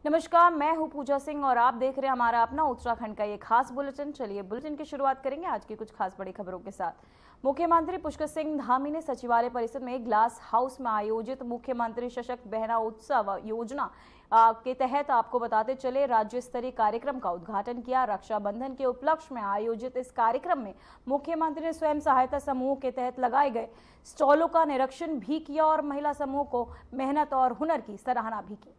नमस्कार, मैं हूं पूजा सिंह और आप देख रहे हैं हमारा अपना उत्तराखंड का ये खास बुलेटिन। चलिए बुलेटिन की शुरुआत करेंगे आज की कुछ खास बड़ी खबरों के साथ। मुख्यमंत्री पुष्कर सिंह धामी ने सचिवालय परिसर में ग्लास हाउस में आयोजित मुख्यमंत्री सशक्त बहना उत्सव योजना के तहत आपको बताते चले राज्य स्तरीय कार्यक्रम का उद्घाटन किया। रक्षाबंधन के उपलक्ष्य में आयोजित इस कार्यक्रम में मुख्यमंत्री ने स्वयं सहायता समूह के तहत लगाए गए स्टॉलों का निरीक्षण भी किया और महिला समूह को मेहनत और हुनर की सराहना भी की।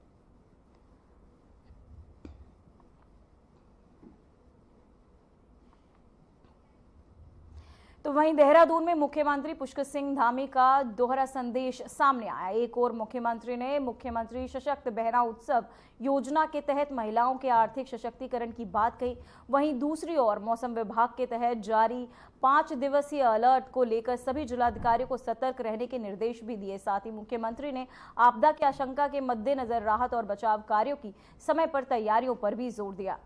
तो वहीं देहरादून में मुख्यमंत्री पुष्कर सिंह धामी का दोहरा संदेश सामने आया। एक और मुख्यमंत्री ने मुख्यमंत्री सशक्त बहना उत्सव योजना के तहत महिलाओं के आर्थिक सशक्तिकरण की बात कही। वहीं दूसरी ओर मौसम विभाग के तहत जारी 5 दिवसीय अलर्ट को लेकर सभी जिलाधिकारियों को सतर्क रहने के निर्देश भी दिए। साथ ही मुख्यमंत्री ने आपदा की आशंका के मद्देनजर राहत और बचाव कार्यों की समय पर तैयारियों पर भी जोर दिया।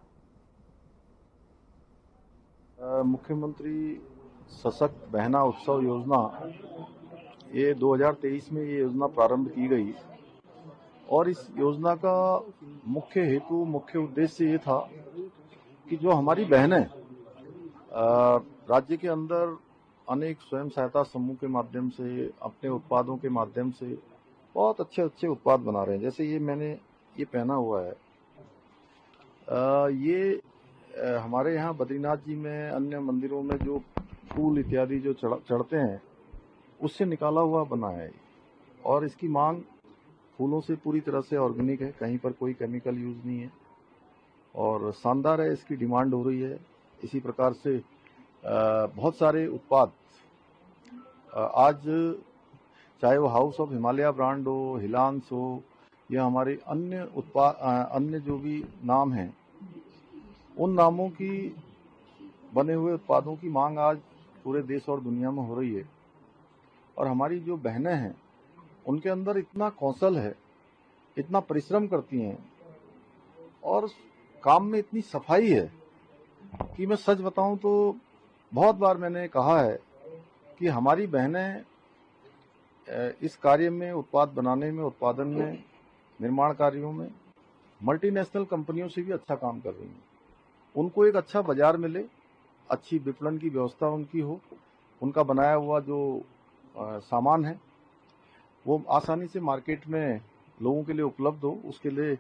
मुख्यमंत्री सशक्त बहना उत्सव योजना ये 2023 में ये योजना प्रारंभ की गई और इस योजना का मुख्य हेतु मुख्य उद्देश्य ये था कि जो हमारी बहनें राज्य के अंदर अनेक स्वयं सहायता समूह के माध्यम से अपने उत्पादों के माध्यम से बहुत अच्छे अच्छे उत्पाद बना रहे हैं। जैसे ये मैंने ये पहना हुआ है, ये हमारे यहाँ बद्रीनाथ जी में अन्य मंदिरों में जो फूल इत्यादि जो चढ़ते हैं उससे निकाला हुआ बना है और इसकी मांग फूलों से पूरी तरह से ऑर्गेनिक है, कहीं पर कोई केमिकल यूज नहीं है और शानदार है, इसकी डिमांड हो रही है। इसी प्रकार से बहुत सारे उत्पाद आज चाहे वो हाउस ऑफ हिमालय ब्रांड हो, हिलांस हो या हमारे अन्य उत्पाद अन्य जो भी नाम हैं उन नामों की बने हुए उत्पादों की मांग आज पूरे देश और दुनिया में हो रही है। और हमारी जो बहनें हैं उनके अंदर इतना कौशल है, इतना परिश्रम करती हैं और काम में इतनी सफाई है कि मैं सच बताऊं तो बहुत बार मैंने कहा है कि हमारी बहनें इस कार्य में, उत्पाद बनाने में, उत्पादन में, निर्माण कार्यों में मल्टीनेशनल कंपनियों से भी अच्छा काम कर रही हैं। उनको एक अच्छा बाजार मिले, अच्छी विपणन की व्यवस्था उनकी हो, उनका बनाया हुआ जो सामान है वो आसानी से मार्केट में लोगों के लिए उपलब्ध हो, उसके लिए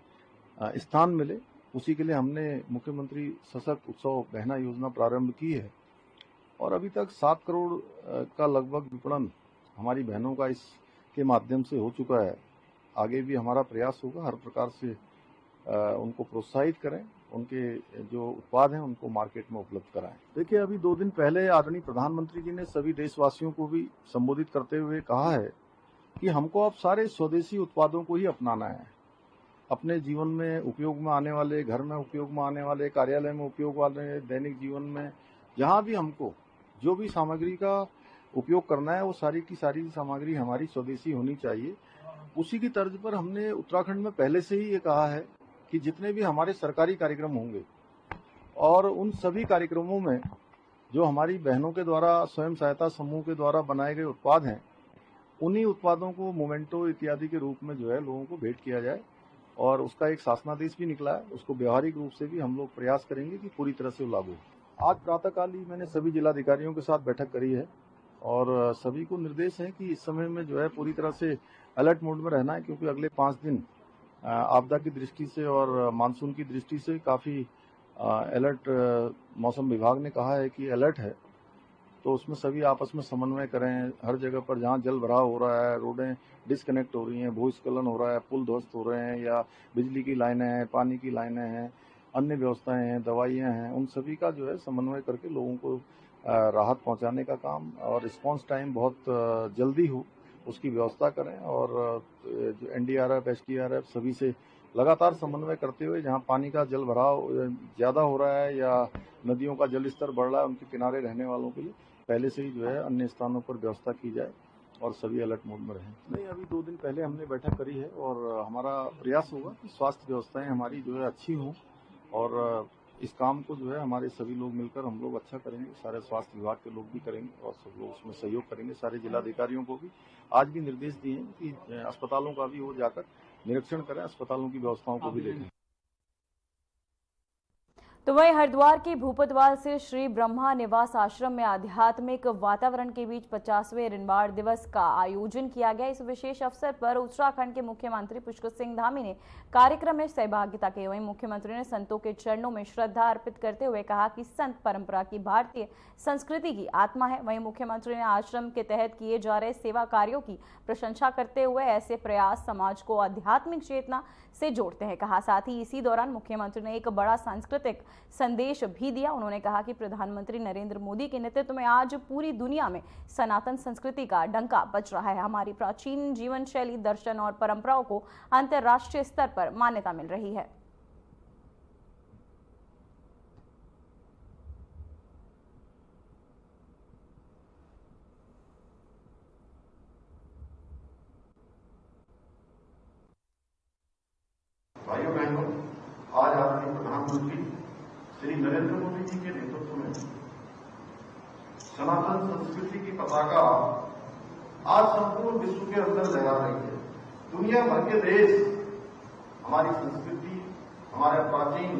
स्थान मिले, उसी के लिए हमने मुख्यमंत्री सशक्त उत्सव बहना योजना प्रारंभ की है और अभी तक 7 करोड़ का लगभग विपणन हमारी बहनों का इसके माध्यम से हो चुका है। आगे भी हमारा प्रयास होगा, हर प्रकार से उनको प्रोत्साहित करें, उनके जो उत्पाद हैं उनको मार्केट में उपलब्ध कराएं। देखिए, अभी 2 दिन पहले आदरणीय प्रधानमंत्री जी ने सभी देशवासियों को भी संबोधित करते हुए कहा है कि हमको अब सारे स्वदेशी उत्पादों को ही अपनाना है। अपने जीवन में उपयोग में आने वाले, घर में उपयोग में आने वाले, कार्यालय में उपयोग वाले, दैनिक जीवन में जहाँ भी हमको जो भी सामग्री का उपयोग करना है वो सारी की सारी सामग्री हमारी स्वदेशी होनी चाहिए। उसी की तर्ज पर हमने उत्तराखंड में पहले से ही ये कहा है कि जितने भी हमारे सरकारी कार्यक्रम होंगे और उन सभी कार्यक्रमों में जो हमारी बहनों के द्वारा स्वयं सहायता समूह के द्वारा बनाए गए उत्पाद हैं उन्हीं उत्पादों को मोमेंटो इत्यादि के रूप में जो है लोगों को भेंट किया जाए और उसका एक शासनादेश भी निकला है। उसको व्यवहारिक रूप से भी हम लोग प्रयास करेंगे कि पूरी तरह से लागू हो। आज प्रातःकाल ही मैंने सभी जिलाधिकारियों के साथ बैठक करी है और सभी को निर्देश है कि इस समय में जो है पूरी तरह से अलर्ट मोड में रहना है, क्योंकि अगले 5 दिन आपदा की दृष्टि से और मानसून की दृष्टि से काफ़ी अलर्ट मौसम विभाग ने कहा है कि अलर्ट है। तो उसमें सभी आपस में समन्वय करें। हर जगह पर जहाँ जल भराव हो रहा है, रोडें डिस्कनेक्ट हो रही हैं, भूस्खलन हो रहा है, पुल ध्वस्त हो रहे हैं या बिजली की लाइनें हैं, पानी की लाइनें हैं, अन्य व्यवस्थाएं हैं, दवाइयाँ हैं, उन सभी का जो है समन्वय करके लोगों को राहत पहुँचाने का काम और रिस्पॉन्स टाइम बहुत जल्दी हो उसकी व्यवस्था करें और जो एनडीआरएफ, एसडीआरएफ सभी से लगातार समन्वय करते हुए जहां पानी का जल भराव ज़्यादा हो रहा है या नदियों का जल स्तर बढ़ रहा है उनके किनारे रहने वालों के लिए पहले से ही जो है अन्य स्थानों पर व्यवस्था की जाए और सभी अलर्ट मोड में रहें। नहीं, अभी 2 दिन पहले हमने बैठक करी है और हमारा प्रयास होगा कि स्वास्थ्य व्यवस्थाएं हमारी जो है अच्छी हों और इस काम को जो है हमारे सभी लोग मिलकर हम लोग अच्छा करेंगे। सारे स्वास्थ्य विभाग के लोग भी करेंगे और सब लोग उसमें सहयोग करेंगे। सारे जिलाधिकारियों को भी आज भी निर्देश दिए हैं कि अस्पतालों का भी वो जाकर निरीक्षण करें, अस्पतालों की व्यवस्थाओं को भी देखें। तो वहीं हरिद्वार के भूपतवाल से श्री ब्रह्मा निवास आश्रम में आध्यात्मिक वातावरण के बीच 50वें ऋणबाड़ दिवस का आयोजन किया गया। इस विशेष अवसर पर उत्तराखंड के मुख्यमंत्री पुष्कर सिंह धामी ने कार्यक्रम में सहभागिता की। वहीं मुख्यमंत्री ने संतों के चरणों में श्रद्धा अर्पित करते हुए कहा कि संत परंपरा की भारतीय संस्कृति की आत्मा है। वहीं मुख्यमंत्री ने आश्रम के तहत किए जा रहे सेवा कार्यों की प्रशंसा करते हुए ऐसे प्रयास समाज को आध्यात्मिक चेतना से जोड़ते हैं कहा। साथ ही इसी दौरान मुख्यमंत्री ने एक बड़ा सांस्कृतिक संदेश भी दिया। उन्होंने कहा कि प्रधानमंत्री नरेंद्र मोदी के नेतृत्व में आज पूरी दुनिया में सनातन संस्कृति का डंका बज रहा है। हमारी प्राचीन जीवन शैली, दर्शन और परंपराओं को अंतर्राष्ट्रीय स्तर पर मान्यता मिल रही है। भाइयों बहनों, आज आदरणीय प्रधानमंत्री श्री नरेंद्र मोदी जी के नेतृत्व में सनातन संस्कृति की पताका आज संपूर्ण विश्व के अंदर लहरा रही है। दुनिया भर के देश हमारी संस्कृति, हमारे प्राचीन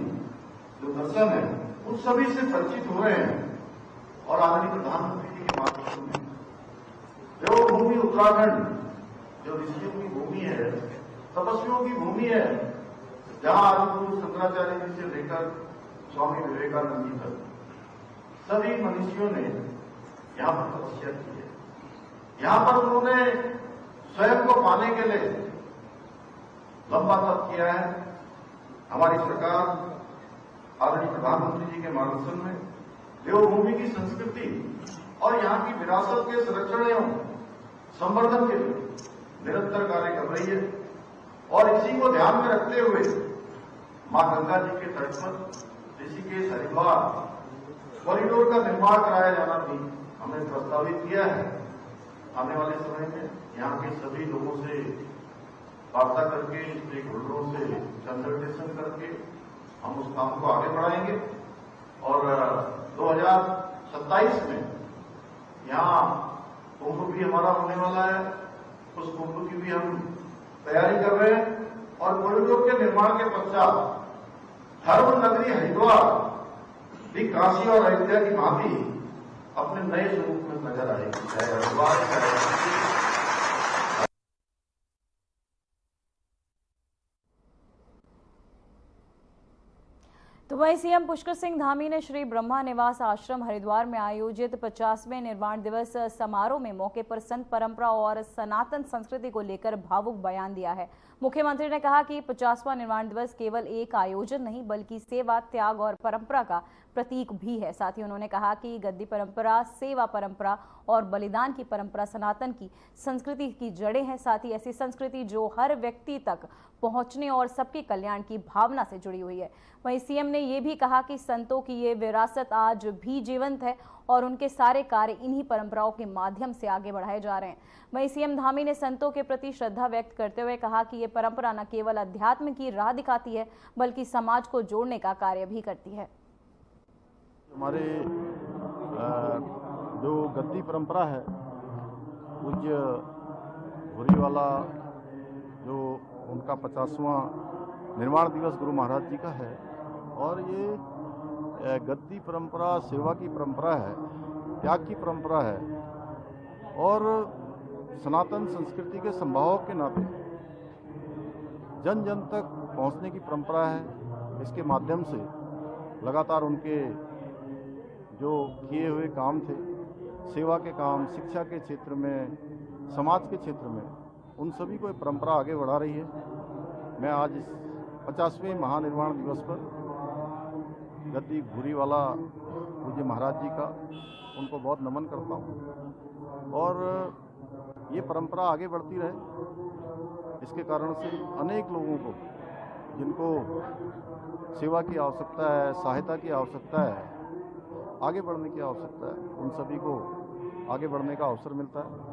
जो दर्शन है, उन सभी से परिचित हो रहे हैं। और आदरणीय प्रधानमंत्री जी के मार्गदर्शन में देवभूमि उत्तराखंड जो ऋषियों की भूमि है, तपस्वियों की भूमि है, जहां आदिगुरु शंकराचार्य जी से लेकर स्वामी विवेकानंद जी तक सभी मनीषियों ने यहां पर तपस्या की है। यहां पर उन्होंने स्वयं को पाने के लिए लंबा तप किया है। हमारी सरकार आदरणीय प्रधानमंत्री जी के मार्गदर्शन में देवभूमि की संस्कृति और यहां की विरासत के संरक्षण एवं संवर्धन के लिए निरंतर कार्य कर रही है। और इसी को ध्यान में रखते हुए मां गंगा जी के तट पर ऋषिकेश हरिद्वार कॉरिडोर का निर्माण कराया जाना भी हमने प्रस्तावित किया है। आने वाले समय में यहाँ के सभी लोगों से वार्ता करके, स्टेक होल्डरों से कंसल्टेशन करके हम उस काम को आगे बढ़ाएंगे। और 2027 में यहाँ कुंभ भी हमारा होने वाला है। उस कुंभ की भी हम तैयारी कर रहे हैं। और कॉरिडोर के निर्माण के पश्चात धर्म नगरी हरिद्वार भी काशी और अयोध्या की भांति अपने नए स्वरूप में नजर आएगी। चाहे हरिद्वार, तो वहीं सीएम पुष्कर सिंह धामी ने श्री ब्रह्मा निवास आश्रम हरिद्वार में आयोजित 50वें निर्माण दिवस समारोह में मौके पर संत परंपरा और सनातन संस्कृति को लेकर भावुक बयान दिया है। मुख्यमंत्री ने कहा कि 50वां निर्माण दिवस केवल एक आयोजन नहीं बल्कि सेवा, त्याग और परंपरा का प्रतीक भी है। साथ ही उन्होंने कहा कि गद्दी परंपरा, सेवा परंपरा और बलिदान की परंपरा सनातन की संस्कृति की जड़ें हैं। साथ ही ऐसी संस्कृति जो हर व्यक्ति तक पहुंचने और सबके कल्याण की भावना से जुड़ी हुई है। वहीं सीएम ने यह भी कहा कि संतों की ये विरासत आज भी जीवंत है और उनके सारे कार्य इन्हीं परंपराओं के माध्यम से आगे बढ़ाए जा रहे हैं। वहीं सीएम धामी ने संतों के प्रति श्रद्धा व्यक्त करते हुए कहा कि ये परंपरा न केवल अध्यात्म की राह दिखाती है बल्कि समाज को जोड़ने का कार्य भी करती है। हमारे जो गद्दी परंपरा है, पूज्य भूरीवाला जो उनका 50वां निर्माण दिवस गुरु महाराज जी का है। और ये गद्दी परंपरा सेवा की परंपरा है, त्याग की परंपरा है और सनातन संस्कृति के संभावक के नाते जन जन तक पहुंचने की परंपरा है। इसके माध्यम से लगातार उनके जो किए हुए काम थे, सेवा के काम, शिक्षा के क्षेत्र में, समाज के क्षेत्र में, उन सभी को ये परंपरा आगे बढ़ा रही है। मैं आज इस 50वें महानिर्वाण दिवस पर गद्दी भूरीवाला पूज्य महाराज जी का उनको बहुत नमन करता हूँ और ये परंपरा आगे बढ़ती रहे। इसके कारण से अनेक लोगों को जिनको सेवा की आवश्यकता है, सहायता की आवश्यकता है, आगे बढ़ने की आवश्यकता है, उन सभी को आगे बढ़ने का अवसर मिलता है।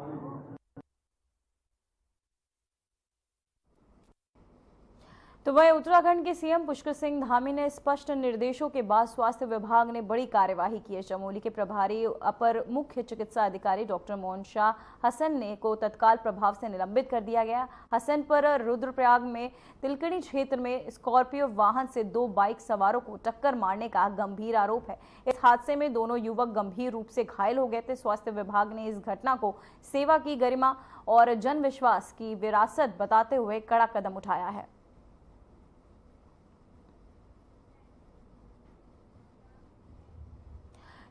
तो वहीं उत्तराखंड के सीएम पुष्कर सिंह धामी ने स्पष्ट निर्देशों के बाद स्वास्थ्य विभाग ने बड़ी कार्यवाही की है। चमोली के प्रभारी अपर मुख्य चिकित्सा अधिकारी डॉक्टर मोहन शाह हसन ने को तत्काल प्रभाव से निलंबित कर दिया गया। हसन पर रुद्रप्रयाग में तिलकड़ी क्षेत्र में स्कॉर्पियो वाहन से 2 बाइक सवारों को टक्कर मारने का गंभीर आरोप है। इस हादसे में दोनों युवक गंभीर रूप से घायल हो गए थे। स्वास्थ्य विभाग ने इस घटना को सेवा की गरिमा और जन विश्वास की विरासत बताते हुए कड़ा कदम उठाया है।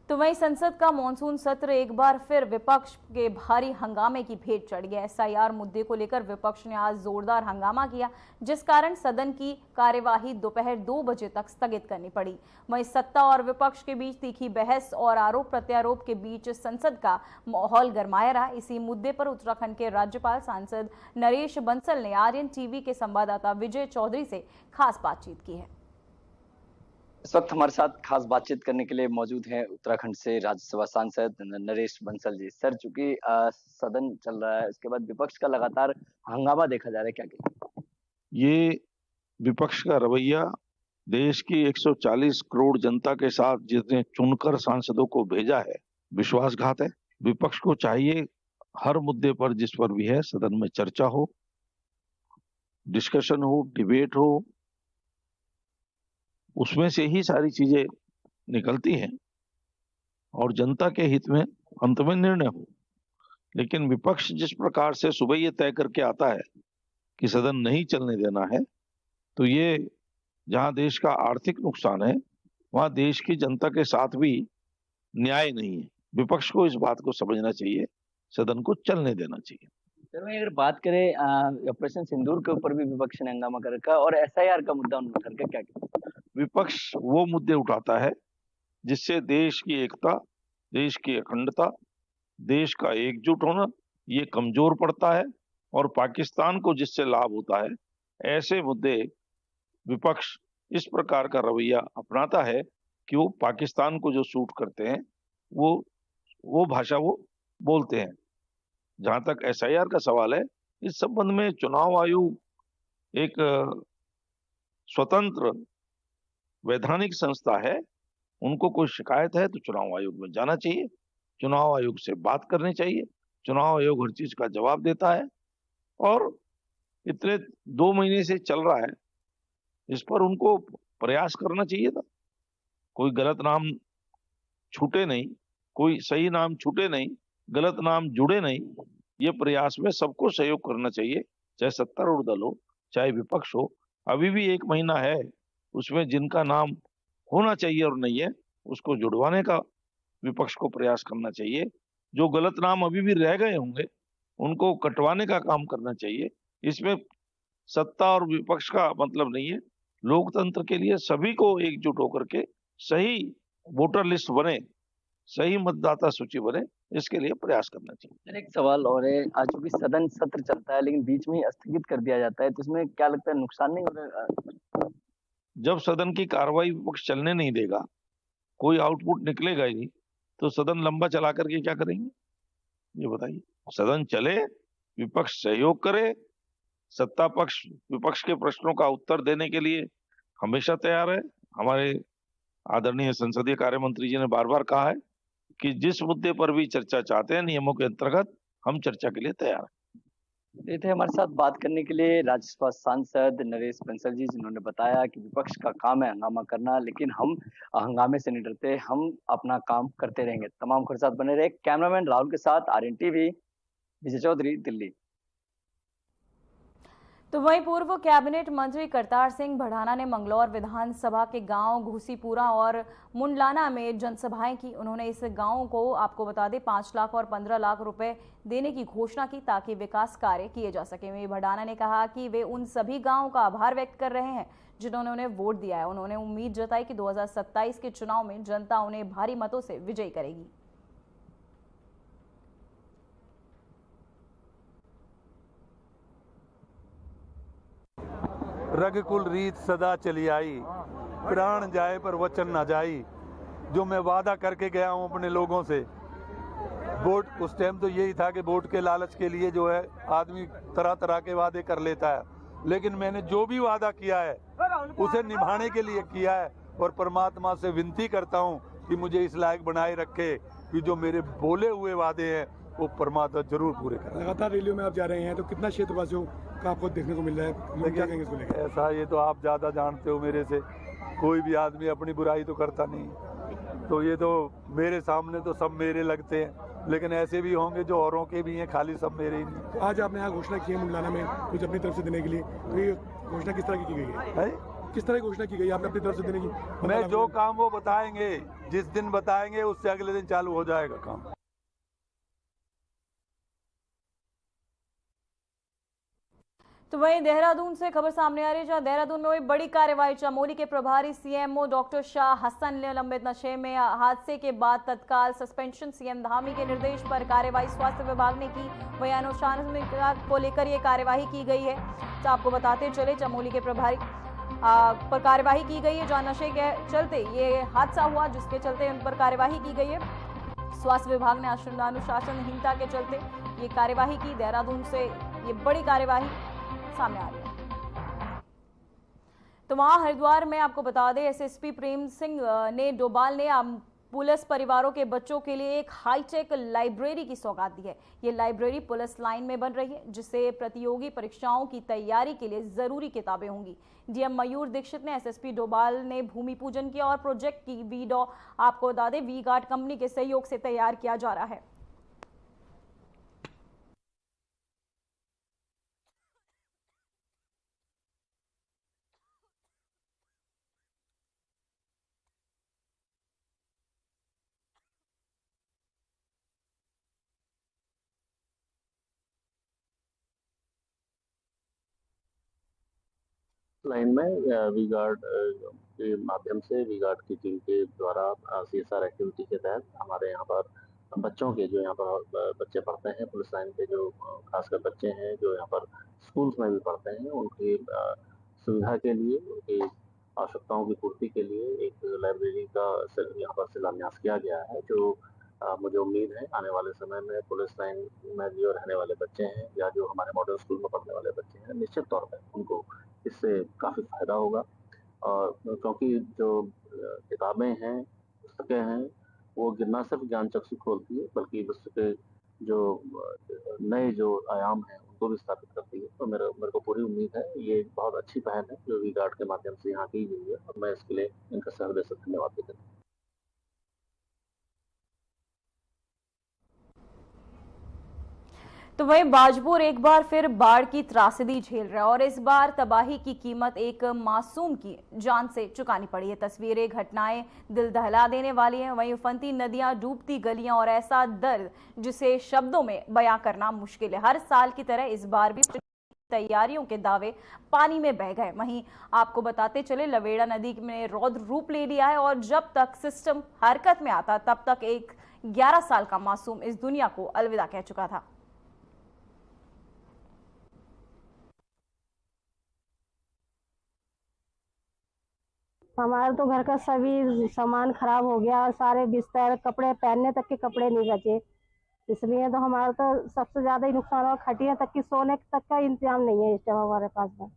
तो वहीं संसद का मॉनसून सत्र एक बार फिर विपक्ष के भारी हंगामे की भेंट चढ़ गया। एसआईआर मुद्दे को लेकर विपक्ष ने आज जोरदार हंगामा किया, जिस कारण सदन की कार्यवाही दोपहर 2 बजे तक स्थगित करनी पड़ी। वहीं सत्ता और विपक्ष के बीच तीखी बहस और आरोप प्रत्यारोप के बीच संसद का माहौल गरमाया रहा। इसी मुद्दे पर उत्तराखंड के राज्यपाल सांसद नरेश बंसल ने आर्यन टीवी के संवाददाता विजय चौधरी से खास बातचीत की है। इस वक्त हमारे साथ खास बातचीत करने के लिए मौजूद हैं उत्तराखंड से राज्यसभा सांसद नरेश बंसल जी। सर, चूंकि सदन चल रहा है, इसके बाद विपक्ष का लगातार हंगामा देखा जा रहा है, क्या कहें? ये विपक्ष का रवैया देश की 140 करोड़ जनता के साथ जिसने चुनकर सांसदों को भेजा है, विश्वासघात है। विपक्ष को चाहिए हर मुद्दे पर जिस पर भी है सदन में चर्चा हो, डिस्कशन हो, डिबेट हो, उसमें से ही सारी चीजें निकलती हैं और जनता के हित में अंत में निर्णय हो। लेकिन विपक्ष जिस प्रकार से सुबह ये तय करके आता है कि सदन नहीं चलने देना है, तो ये जहां देश का आर्थिक नुकसान है वहां देश की जनता के साथ भी न्याय नहीं है। विपक्ष को इस बात को समझना चाहिए, सदन को चलने देना चाहिए। सर, मैं अगर बात करें ऑपरेशन सिंदूर के ऊपर भी विपक्ष ने हंगामा कर रखा और एसआईआर का मुद्दा उन्होंने उठा रखा, क्या कहें? विपक्ष वो मुद्दे उठाता है जिससे देश की एकता, देश की अखंडता, देश का एकजुट होना ये कमजोर पड़ता है और पाकिस्तान को जिससे लाभ होता है, ऐसे मुद्दे विपक्ष इस प्रकार का रवैया अपनाता है कि वो पाकिस्तान को जो सूट करते हैं वो भाषा वो बोलते हैं। जहां तक एसआईआर का सवाल है, इस संबंध में चुनाव आयोग एक स्वतंत्र वैधानिक संस्था है। उनको कोई शिकायत है तो चुनाव आयोग में जाना चाहिए, चुनाव आयोग से बात करनी चाहिए। चुनाव आयोग हर चीज का जवाब देता है और इतने 2 महीने से चल रहा है, इस पर उनको प्रयास करना चाहिए था। कोई गलत नाम छूटे नहीं, कोई सही नाम छूटे नहीं, गलत नाम जुड़े नहीं। ये प्रयास में सबको सहयोग करना चाहिए, चाहे सत्तारूढ़ दल हो चाहे विपक्ष हो। अभी भी 1 महीना है, उसमें जिनका नाम होना चाहिए और नहीं है उसको जुड़वाने का विपक्ष को प्रयास करना चाहिए। जो गलत नाम अभी भी रह गए होंगे उनको कटवाने का काम करना चाहिए। इसमें सत्ता और विपक्ष का मतलब नहीं है। लोकतंत्र के लिए सभी को एकजुट होकर के सही वोटर लिस्ट बने, सही मतदाता सूची बने, इसके लिए प्रयास करना चाहिए। एक सवाल और है, आज चूंकि सदन सत्र चलता है लेकिन बीच में ही स्थगित कर दिया जाता है, तो इसमें क्या लगता है नुकसान नहीं हो रहा? जब सदन की कार्रवाई विपक्ष चलने नहीं देगा, कोई आउटपुट निकलेगा ही नहीं, तो सदन लंबा चला करके क्या करेंगे ये बताइए। सदन चले, विपक्ष सहयोग करे, सत्ता पक्ष विपक्ष के प्रश्नों का उत्तर देने के लिए हमेशा तैयार है। हमारे आदरणीय संसदीय कार्य मंत्री जी ने बार बार कहा है कि जिस मुद्दे पर भी चर्चा चाहते हैं नियमों के अंतर्गत हम चर्चा के लिए तैयार हैं। ये थे हमारे साथ बात करने के लिए राज्यसभा सांसद नरेश बंसल जी, जिन्होंने बताया कि विपक्ष का काम है हंगामा करना, लेकिन हम हंगामे से नहीं डरते, हम अपना काम करते रहेंगे। तमाम खबर साथ बने रहे। कैमरामैन राहुल के साथ आर्यन टीवी, विजय चौधरी, दिल्ली। तो वहीं पूर्व कैबिनेट मंत्री करतार सिंह भड़ाना ने मंगलौर विधानसभा के गांव घूसीपुरा और मुंडलाना में जनसभाएं की। उन्होंने इस गांव को, आपको बता दें, 5 लाख और 15 लाख रुपए देने की घोषणा की ताकि विकास कार्य किए जा सके। वहीं भड़ाना ने कहा कि वे उन सभी गांवों का आभार व्यक्त कर रहे हैं जिन्होंने उन्हें वोट दिया है। उन्होंने उम्मीद जताई कि 2027 के चुनाव में जनता उन्हें भारी मतों से विजयी करेगी। रघुकुल रीत सदा चली आई, प्राण जाए पर वचन न जाई। जो मैं वादा करके गया हूं अपने लोगों से, वोट उस टाइम तो यही था कि वोट के लालच के लिए जो है आदमी तरह तरह के वादे कर लेता है, लेकिन मैंने जो भी वादा किया है उसे निभाने के लिए किया है और परमात्मा से विनती करता हूँ कि मुझे इस लायक बनाए रखे कि जो मेरे बोले हुए वादे हैं वो परमात्मा जरूर पूरे करें। लगातार रैलियों में आप जा रहे हैं तो कितना क्षेत्रवासियों का आपको देखने को मिल रहा है, लोग क्या कहेंगे इसको लेकर? ऐसा ये तो आप ज़्यादा जानते हो मेरे से, कोई भी आदमी अपनी बुराई तो करता नहीं, तो ये तो मेरे सामने तो सब मेरे लगते हैं, लेकिन ऐसे भी होंगे जो औरों के भी हैं, खाली सब मेरे ही नहीं। तो आज आपने यहाँ घोषणा की है मुंडाना में कुछ अपनी तरफ से देने के लिए, तो ये घोषणा किस तरह की गई है? किस तरह की घोषणा की गई आपने अपनी तरफ से देने की? मैं जो काम वो बताएंगे, जिस दिन बताएंगे उससे अगले दिन चालू हो जाएगा काम। तो वहीं देहरादून से खबर सामने आ रही है, जहां देहरादून में हुई बड़ी कार्रवाई। चमोली के प्रभारी सीएमओ डॉक्टर शाह हसन ने लंबित नशे में हादसे के बाद तत्काल सस्पेंशन। सीएम धामी के निर्देश पर कार्रवाई स्वास्थ्य विभाग ने की। वहीं अनुशासनिकता को लेकर ये कार्यवाही की गई है। तो आपको बताते चले, चमोली के प्रभारी पर कार्यवाही की गई है, जहां नशे के चलते ये हादसा हुआ, जिसके चलते उन पर कार्यवाही की गई है। स्वास्थ्य विभाग ने अनुशासनहीनता के चलते ये कार्यवाही की। देहरादून से ये बड़ी कार्यवाही सामने आ रही है। तो वहां हरिद्वार में आपको बता दें, एसएसपी प्रेम सिंह ने डोभाल ने पुलिस परिवारों के बच्चों के लिए एक हाईटेक लाइब्रेरी की सौगात दी है। ये लाइब्रेरी पुलिस लाइन में बन रही है, जिससे प्रतियोगी परीक्षाओं की तैयारी के लिए जरूरी किताबें होंगी। डीएम मयूर दीक्षित ने एसएसपी डोभाल ने भूमि पूजन किया और प्रोजेक्ट की वीडो आपको बता दें वी गार्ड कंपनी के सहयोग से तैयार किया जा रहा है। लाइन में वी गार्ड के माध्यम से वी गार्ड की टीम के द्वारा सीएसआर एक्टिविटी के तहत हमारे यहाँ पर बच्चों के जो यहाँ पर बच्चे पढ़ते हैं पुलिस लाइन के जो खासकर बच्चे हैं जो यहाँ पर स्कूल्स में भी पढ़ते हैं उनकी सुविधा के लिए उनकी आवश्यकताओं की पूर्ति के लिए एक लाइब्रेरी का यहाँ पर शिलान्यास किया गया है जो मुझे उम्मीद है आने वाले समय में पुलिस लाइन में जो रहने वाले बच्चे हैं या जो हमारे मॉडल स्कूल में पढ़ने वाले बच्चे हैं निश्चित तौर पर उनको इससे काफ़ी फायदा होगा। और क्योंकि जो किताबें हैं पुस्तकें हैं वो न सिर्फ ज्ञान चक्षु खोलती है बल्कि विश्व के जो नए जो आयाम हैं उनको भी स्थापित करती है। तो मेरे को पूरी उम्मीद है ये बहुत अच्छी पहल है जो वी गार्ड के माध्यम से यहाँ की गई है और मैं इसके लिए इनका सहृदय से धन्यवाद देता हूँ। तो वहीं बाजपुर एक बार फिर बाढ़ की त्रासदी झेल रहा है और इस बार तबाही की कीमत एक मासूम की जान से चुकानी पड़ी है। तस्वीरें घटनाएं दिल दहला देने वाली हैं। वहीं उफनती नदियां, डूबती गलियां और ऐसा दर्द जिसे शब्दों में बयां करना मुश्किल है। हर साल की तरह इस बार भी तैयारियों के दावे पानी में बह गए। वहीं आपको बताते चले, लवेड़ा नदी में रौद्र रूप ले लिया है और जब तक सिस्टम हरकत में आता तब तक एक 11 साल का मासूम इस दुनिया को अलविदा कह चुका था। हमारे तो घर का सभी सामान खराब हो गया और सारे बिस्तर कपड़े पहनने तक के कपड़े नहीं बचे, इसलिए तो हमारा तो सबसे ज्यादा ही नुकसान हुआ। खटिया तक की सोने तक का इंतजाम नहीं है इस टाइम हमारे पास में।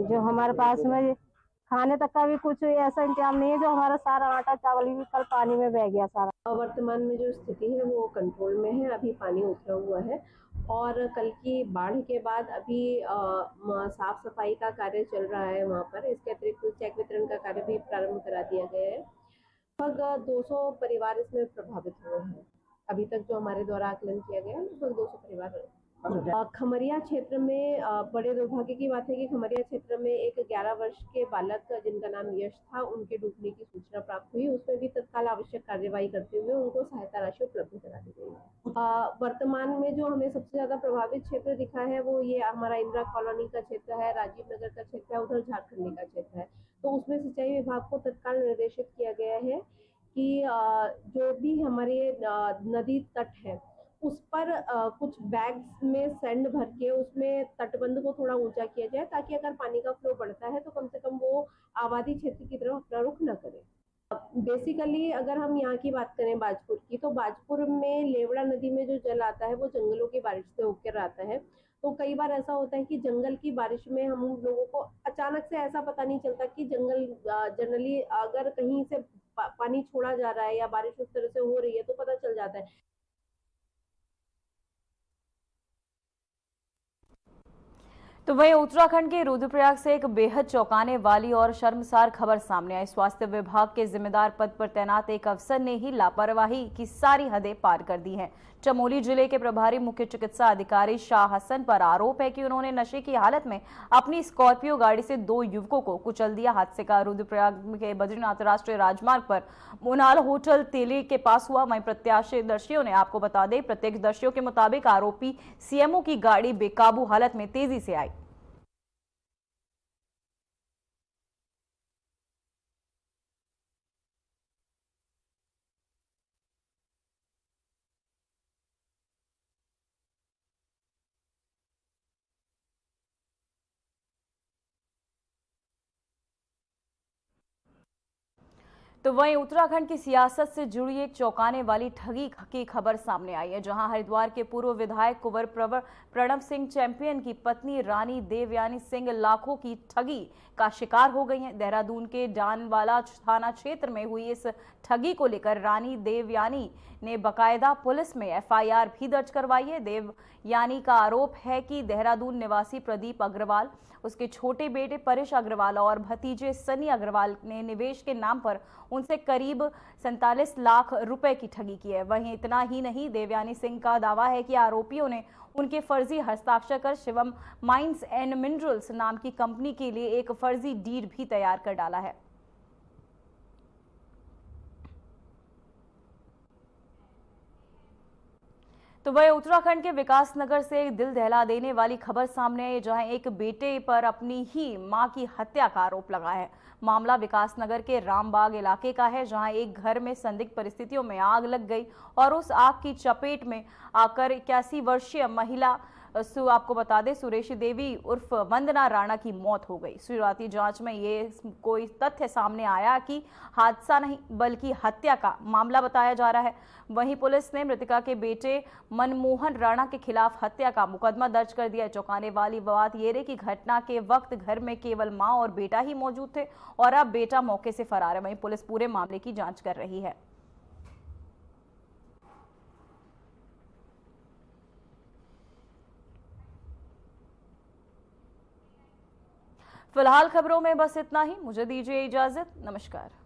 जो हमारे पास में खाने तक का भी कुछ ऐसा इंतजाम नहीं है। जो हमारा सारा आटा चावल भी कल पानी में बह गया सारा। वर्तमान में जो स्थिति है वो कंट्रोल में है, अभी पानी उतरा हुआ है और कल की बाढ़ के बाद अभी साफ सफाई का कार्य चल रहा है वहाँ पर। इसके अतिरिक्त चेक वितरण का कार्य भी प्रारंभ करा दिया गया है। लगभग 200 परिवार इसमें प्रभावित हुए हैं। अभी तक जो हमारे द्वारा आकलन किया गया है लगभग 200 परिवार। खमरिया क्षेत्र में बड़े दुर्भाग्य की बात है कि खमरिया क्षेत्र में एक 11 वर्ष के बालक जिनका नाम यश था, उनके डूबने की सूचना प्राप्त हुई। उसमें भी तत्काल आवश्यक कार्यवाही करते हुए उनको सहायता राशि उपलब्ध करा दी गई। वर्तमान में जो हमें सबसे ज्यादा प्रभावित क्षेत्र दिखा है वो ये हमारा इंदिरा कॉलोनी का क्षेत्र है, राजीव नगर का क्षेत्र है, उधर झारखंडी का क्षेत्र है। तो उसमें सिंचाई विभाग को तत्काल निर्देशित किया गया है कि जो भी हमारे नदी तट है उस पर कुछ बैग्स में सैंड भर के उसमें तटबंध को थोड़ा ऊंचा किया जाए, ताकि अगर पानी का फ्लो बढ़ता है तो कम से कम वो आबादी क्षेत्र की तरफ अपना रुख न करे। बेसिकली अगर हम यहाँ की बात करें बाजपुर की, तो बाजपुर में लेवड़ा नदी में जो जल आता है वो जंगलों की बारिश से होकर आता है। तो कई बार ऐसा होता है कि जंगल की बारिश में हम लोगों को अचानक से ऐसा पता नहीं चलता कि जंगल जनरली अगर कहीं से पानी छोड़ा जा रहा है या बारिश उस तरह से हो रही है तो पता चल जाता है। तो वहीं उत्तराखंड के रुद्रप्रयाग से एक बेहद चौंकाने वाली और शर्मसार खबर सामने आई। स्वास्थ्य विभाग के जिम्मेदार पद पर तैनात एक अफसर ने ही लापरवाही की सारी हदें पार कर दी हैं। चमोली जिले के प्रभारी मुख्य चिकित्सा अधिकारी शाह हसन पर आरोप है कि उन्होंने नशे की हालत में अपनी स्कॉर्पियो गाड़ी से 2 युवकों को कुचल दिया। हादसे का रुद्रप्रयाग के बद्रीनाथ राष्ट्रीय राजमार्ग पर मोनाल होटल तेली के पास हुआ। वहीं प्रत्यक्षदर्शियों ने आपको बता दें, प्रत्यक्षदर्शियों के मुताबिक आरोपी सीएमओ की गाड़ी बेकाबू हालत में तेजी से आई। तो वहीं उत्तराखंड की सियासत से जुड़ी एक चौंकाने वाली ठगी की खबर सामने आई है, जहां हरिद्वार के पूर्व विधायक कुंवर प्रणव सिंह चैंपियन की पत्नी रानी देवयानी सिंह लाखों की ठगी का शिकार हो गई हैं। देहरादून के डानवाला थाना क्षेत्र में हुई इस ठगी को लेकर रानी देवयानी ने बकायदा पुलिस में एफआईआर भी दर्ज करवाई है। देवयानी का आरोप है कि देहरादून निवासी प्रदीप अग्रवाल, उसके छोटे बेटे परेश अग्रवाल और भतीजे सनी अग्रवाल ने निवेश के नाम पर उनसे करीब 47 लाख रुपए की ठगी की है। वहीं इतना ही नहीं, देवयानी सिंह का दावा है कि आरोपियों ने उनके फर्जी हस्ताक्षर कर शिवम माइंस एंड मिनरल्स नाम की कंपनी के लिए एक फर्जी डीड भी तैयार कर डाला है। तो वह उत्तराखंड के विकासनगर से एक दिल दहला देने वाली खबर सामने आई, जहां एक बेटे पर अपनी ही मां की हत्या का आरोप लगा है। मामला विकासनगर के रामबाग इलाके का है, जहां एक घर में संदिग्ध परिस्थितियों में आग लग गई और उस आग की चपेट में आकर 81 वर्षीय महिला आपको बता दें सुरेशी देवी उर्फ वंदना राणा की मौत हो गई। शुरुआती जांच में ये कोई तथ्य सामने आया कि हादसा नहीं बल्कि हत्या का मामला बताया जा रहा है। वहीं पुलिस ने मृतका के बेटे मनमोहन राणा के खिलाफ हत्या का मुकदमा दर्ज कर दिया। चौंकाने वाली बात यह रही कि घटना के वक्त घर में केवल मां और बेटा ही मौजूद थे और अब बेटा मौके से फरार है। वहीं पुलिस पूरे मामले की जांच कर रही है। फिलहाल खबरों में बस इतना ही। मुझे दीजिए इजाजत। नमस्कार।